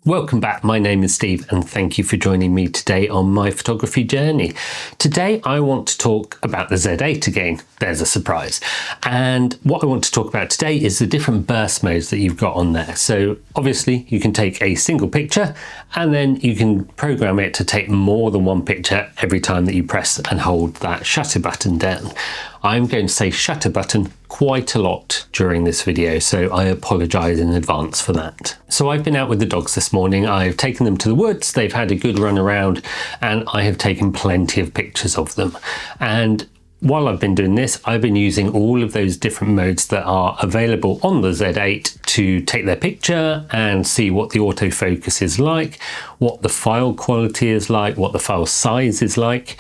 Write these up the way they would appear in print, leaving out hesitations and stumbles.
Welcome back, my name is Steve and thank you for joining me today on my photography journey. Today I want to talk about the Z8 again, there's a surprise. And what I want to talk about today is the different burst modes that you've got on there. So obviously you can take a single picture and then you can program it to take more than one picture every time that you press and hold that shutter button down. I'm going to say shutter button quite a lot during this video, so I apologise in advance for that. So I've been out with the dogs this morning, I've taken them to the woods, they've had a good run around, and I have taken plenty of pictures of them. And while I've been doing this, I've been using all of those different modes that are available on the Z8 to take their picture and see what the autofocus is like, what the file quality is like, what the file size is like,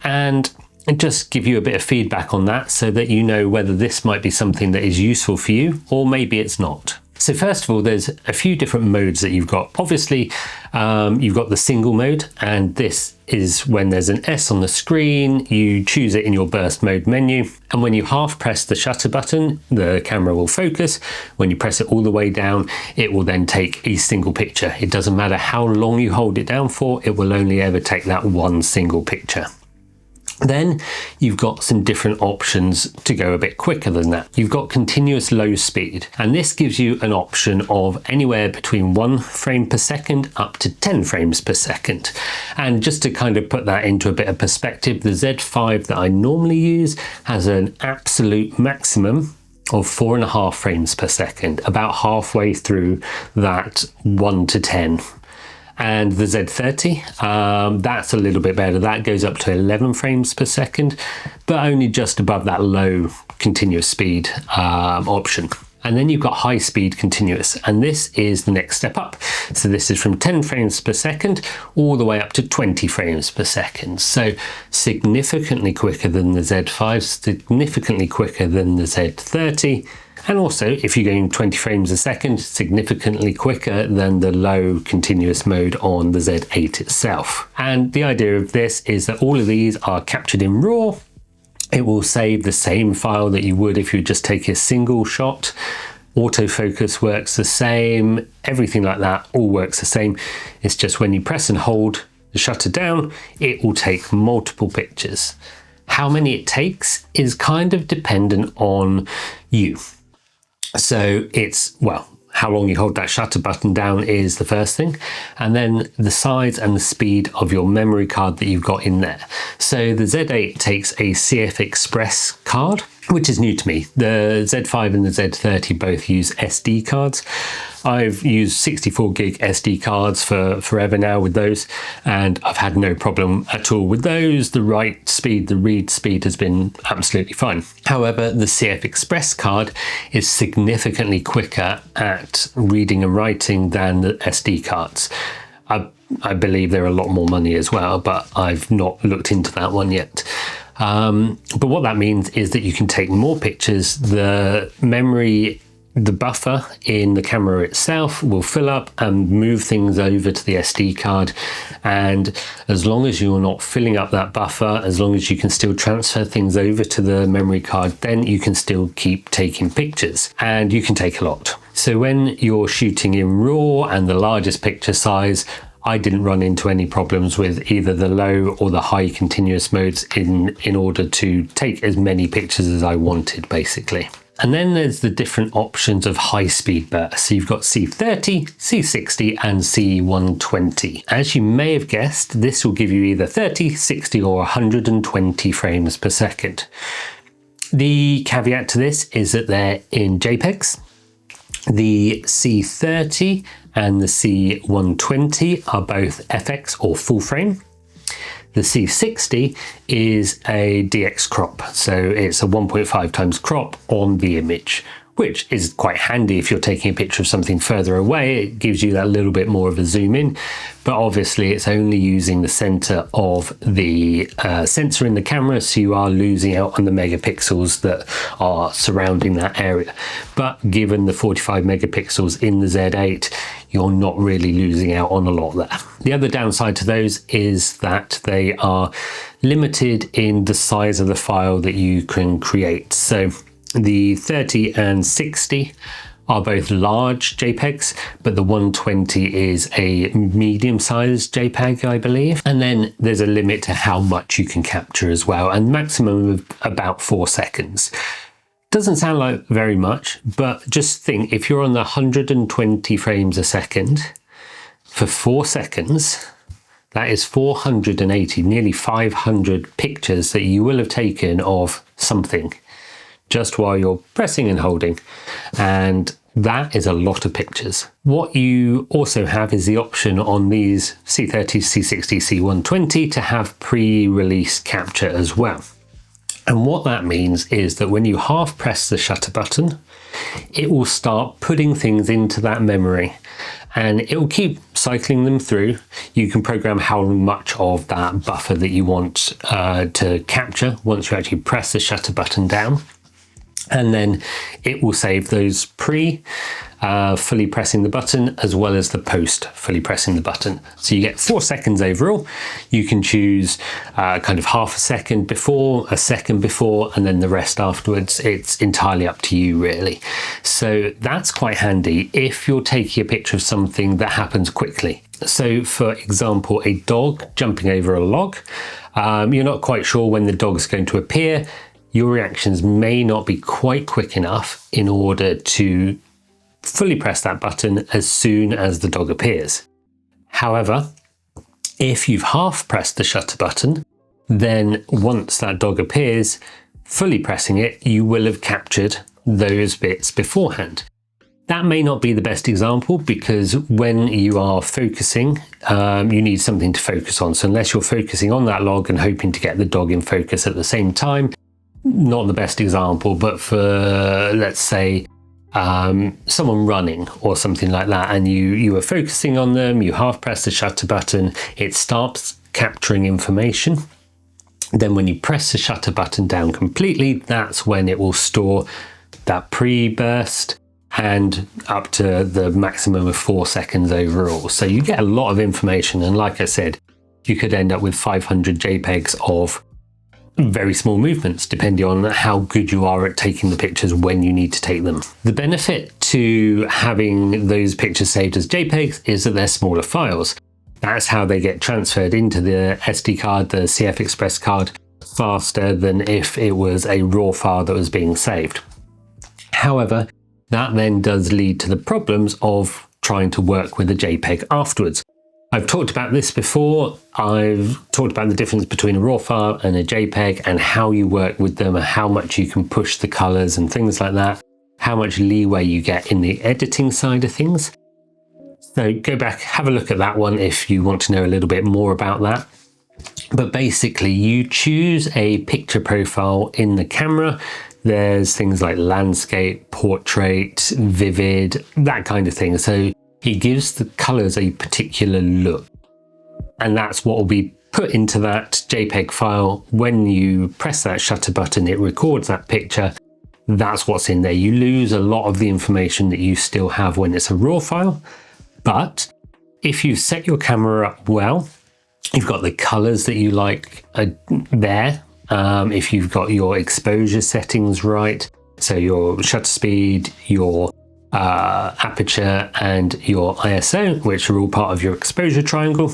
and just give you a bit of feedback on that so that you know whether this might be something that is useful for you or maybe it's not. So first of all, there's a few different modes that you've got. Obviously, you've got the single mode, and this is when there's an S on the screen, you choose it in your burst mode menu, and when you half press the shutter button, the camera will focus. When you press it all the way down, it will then take a single picture. It doesn't matter how long you hold it down for, it will only ever take that one single picture. Then you've got some different options to go a bit quicker than that. You've got continuous low speed, and this gives you an option of anywhere between 1 frame per second up to 10 frames per second. And just to kind of put that into a bit of perspective, the Z5 that I normally use has an absolute maximum of 4.5 frames per second, about halfway through that 1 to 10. And the Z30, that's a little bit better. That goes up to 11 frames per second, but only just above that low continuous speed option. And then you've got high speed continuous, and this is the next step up. So this is from 10 frames per second all the way up to 20 frames per second. So significantly quicker than the Z5, significantly quicker than the Z30. And also, if you're going 20 frames a second, significantly quicker than the low continuous mode on the Z8 itself. And the idea of this is that all of these are captured in RAW. It will save the same file that you would if you just take a single shot. Autofocus works the same, everything like that all works the same. It's just when you press and hold the shutter down, it will take multiple pictures. How many it takes is kind of dependent on you. So it's, well, how long you hold that shutter button down is the first thing, and then the size and the speed of your memory card that you've got in there. So the Z8 takes a CF Express card, which is new to me. The Z5 and the Z30 both use SD cards. I've used 64 gig SD cards for forever now with those, and I've had no problem at all with those. The write speed, the read speed has been absolutely fine. However, the CF Express card is significantly quicker at reading and writing than the SD cards. I believe they're a lot more money as well, but I've not looked into that one yet. But what that means is that you can take more pictures. The memory, the buffer in the camera itself will fill up and move things over to the SD card, and as long as you're not filling up that buffer, as long as you can still transfer things over to the memory card, then you can still keep taking pictures, and you can take a lot. So when you're shooting in RAW and the largest picture size, I didn't run into any problems with either the low or the high continuous modes in order to take as many pictures as I wanted, basically. And then there's the different options of high speed bursts. So you've got C30, C60 and C120. As you may have guessed, this will give you either 30, 60 or 120 frames per second. The caveat to this is that they're in JPEGs. The C30 and the C120 are both FX or full frame. The C60 is a DX crop, so it's a 1.5 times crop on the image, which is quite handy if you're taking a picture of something further away. It gives you that little bit more of a zoom in, but obviously it's only using the center of the sensor in the camera, so you are losing out on the megapixels that are surrounding that area. But given the 45 megapixels in the Z8, you're not really losing out on a lot there. The other downside to those is that they are limited in the size of the file that you can create. So the 30 and 60 are both large JPEGs, but the 120 is a medium-sized JPEG, I believe. And then there's a limit to how much you can capture as well, and maximum of about 4 seconds. Doesn't sound like very much, but just think, if you're on the 120 frames a second for 4 seconds, that is 480, nearly 500 pictures that you will have taken of something just while you're pressing and holding, and that is a lot of pictures. What you also have is the option on these C30, C60, C120 to have pre-release capture as well. And what that means is that when you half press the shutter button, it will start putting things into that memory, and it will keep cycling them through. You can program how much of that buffer that you want to capture once you actually press the shutter button down. And then it will save those fully pressing the button as well as the post fully pressing the button. So you get 4 seconds overall. You can choose kind of half a second before, a second before, and then the rest afterwards. It's entirely up to you, really. So that's quite handy if you're taking a picture of something that happens quickly. So for example, a dog jumping over a log. You're not quite sure when the dog's going to appear. Your reactions may not be quite quick enough in order to fully press that button as soon as the dog appears. However, if you've half pressed the shutter button, then once that dog appears, fully pressing it, you will have captured those bits beforehand. That may not be the best example because when you are focusing, you need something to focus on. So unless you're focusing on that log and hoping to get the dog in focus at the same time, not the best example. But for, let's say, someone running or something like that, and you are focusing on them, you half press the shutter button, it starts capturing information. Then when you press the shutter button down completely, that's when it will store that pre-burst and up to the maximum of 4 seconds overall. So you get a lot of information, and like I said, you could end up with 500 JPEGs of very small movements depending on how good you are at taking the pictures when you need to take them. The benefit to having those pictures saved as JPEGs is that they're smaller files. That's how they get transferred into the SD card, the CF Express card, faster than if it was a raw file that was being saved. However, that then does lead to the problems of trying to work with a JPEG afterwards. I've talked about this before. I've talked about the difference between a raw file and a JPEG and how you work with them and how much you can push the colors and things like that, how much leeway you get in the editing side of things. So go back, have a look at that one if you want to know a little bit more about that. But basically you choose a picture profile in the camera. There's things like landscape, portrait, vivid, that kind of thing. So it gives the colors a particular look, and that's what will be put into that JPEG file. When you press that shutter button, it records that picture. That's what's in there. You lose a lot of the information that you still have when it's a raw file, but if you set your camera up well, you've got the colors that you like there. If you've got your exposure settings right, so your shutter speed, your aperture and your ISO, which are all part of your exposure triangle.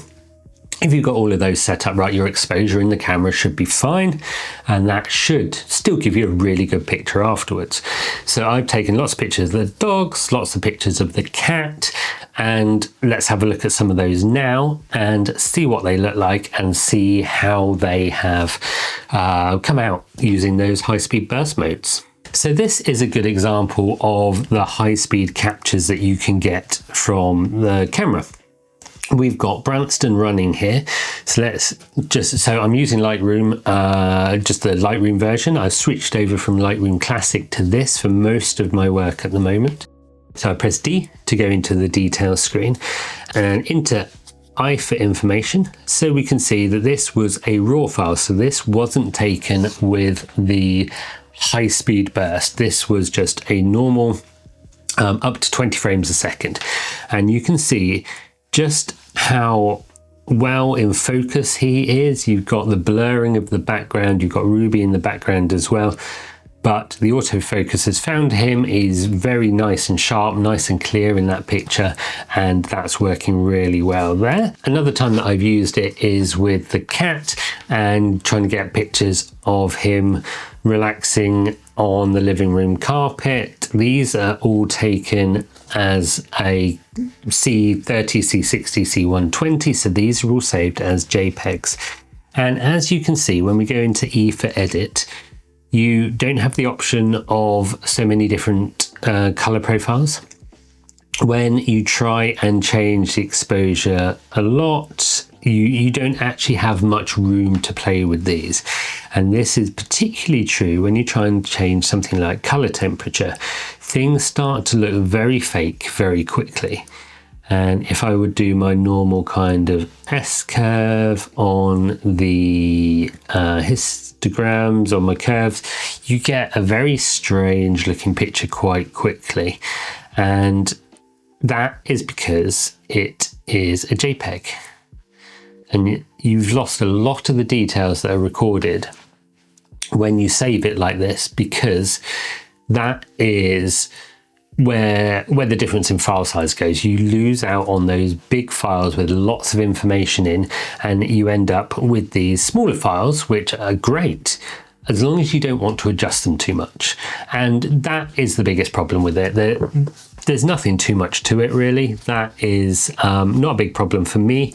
If you've got all of those set up right, your exposure in the camera should be fine, and that should still give you a really good picture afterwards. So I've taken lots of pictures of the dogs, lots of pictures of the cat, and let's have a look at some of those now and see what they look like and see how they have come out using those high-speed burst modes. So this is a good example of the high-speed captures that you can get from the camera. We've got Branston running here. So I'm using Lightroom, just the Lightroom version. I've switched over from Lightroom Classic to this for most of my work at the moment. So I press D to go into the details screen and into I for information. So we can see that this was a raw file. So this wasn't taken with the high-speed burst. This was just a normal up to 20 frames a second. And you can see just how well in focus he is. You've got the blurring of the background, you've got Ruby in the background as well. but the autofocus has found him. He's very nice and sharp, nice and clear in that picture, and that's working really well there. Another time that I've used it is with the cat and trying to get pictures of him relaxing on the living room carpet. These are all taken as a C30, C60, C120, so these are all saved as JPEGs. And as you can see, when we go into E for edit, you don't have the option of so many different color profiles. When you try and change the exposure a lot, you don't actually have much room to play with these. And this is particularly true when you try and change something like color temperature. Things start to look very fake very quickly. And if I would do my normal kind of S-curve on the histograms, on my curves, you get a very strange looking picture quite quickly. And that is because it is a JPEG. And you've lost a lot of the details that are recorded when you save it like this, because that is where the difference in file size goes. You lose out on those big files with lots of information in, and you end up with these smaller files, which are great as long as you don't want to adjust them too much. And that is the biggest problem with it. There's nothing too much to it really. That is not a big problem for me.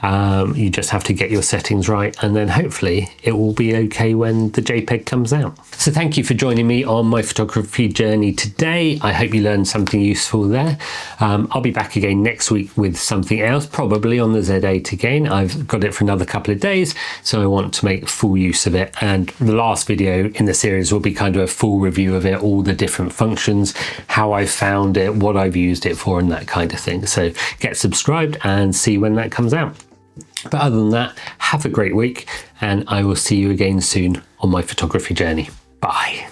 You just have to get your settings right, and then hopefully it will be okay when the JPEG comes out. So thank you for joining me on my photography journey today. I hope you learned something useful there. I'll be back again next week with something else, probably on the Z8 again. I've got it for another couple of days, so I want to make full use of it. And the last video in the series will be kind of a full review of it, all the different functions, how I found it, what I've used it for, and that kind of thing. So get subscribed and see when that comes out. But other than that, have a great week, and I will see you again soon on my photography journey. Bye.